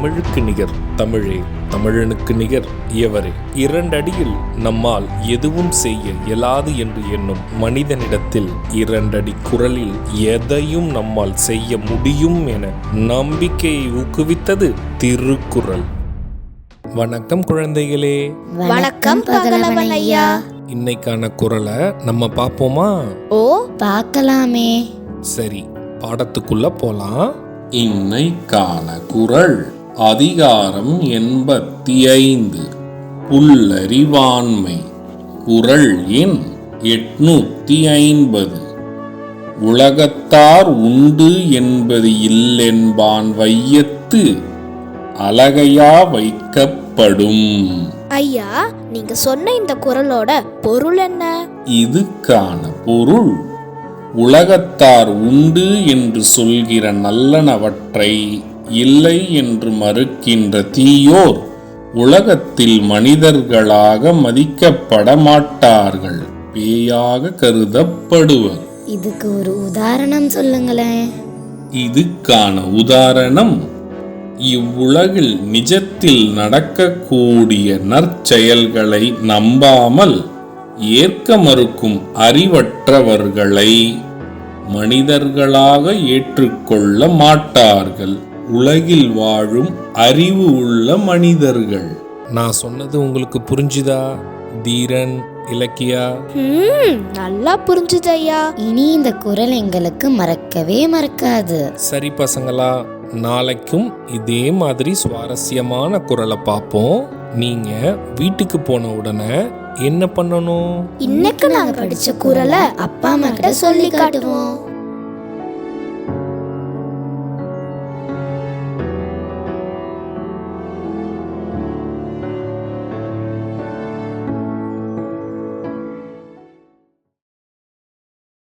தமிழுக்கு நிகர் தமிழே, தமிழனுக்கு நிகர் எவரே. 2 அடியில் நம்மால் எதுவும் செய்ய இயலாது என்று எண்ணும் மனிதனிடத்தில் 2 அடி குரலில் எதையும் நம்மால் செய்ய முடியும் என நம்பிக்கையை ஊக்குவித்தது திருக்குறள். வணக்கம் குழந்தைகளே. வணக்கம் பகலவன் ஐயா. இன்னைக்கான குறளை நம்ம பார்ப்போமா? ஓ, பார்க்கலாமே. சரி, பாடத்துக்குள்ள போலாம். இன்னைக்கான குறள் அதிகாரம் 85 புல்லறிவாண்மை. குறள் எண் 850. உலகத்தார் உண்டு என்பது இல்லென்பான் வையத்து அலகையா வைக்கப்படும். ஐயா, நீங்க சொன்ன இந்த குறளோட பொருள் என்ன? இதுக்கான பொருள், உலகத்தார் உண்டு என்று சொல்கிற நல்லனவற்றை இல்லை என்று மறுக்கின்ற தீயோர் உலகத்தில் மனிதர்களாக மதிக்கப்பட மாட்டார்கள், பேயாக கருதப்படுவர். இதுக்கு ஒரு உதாரணம் சொல்லுங்களேன். இதுக்கான உதாரணம், இவ்வுலகில் நிஜத்தில் நடக்கக்கூடிய நற்செயல்களை நம்பாமல் ஏற்க மறுக்கும் அறிவற்றவர்களை மனிதர்களாக ஏற்றுக்கொள்ள மாட்டார்கள், உலகில் வாழும் அறிவு உள்ள மனிதர்கள். நான் சொன்னது உங்களுக்கு புரிஞ்சுதா தீரன், இலக்கியா? நல்லா புரிஞ்சுது ஐயா. இனி இந்த குறள் எங்களுக்கு மறக்கவே மறக்காது. சரி பசங்களா, நாளைக்கும் இதே மாதிரி சுவாரஸ்யமான குறளை பார்ப்போம். நீங்க வீட்டுக்கு போன உடனே என்ன பண்ணணும்? இன்னைக்கு நாங்க படிச்ச குறளை அப்பா அம்மா கிட்ட சொல்லி காட்டுவோம்.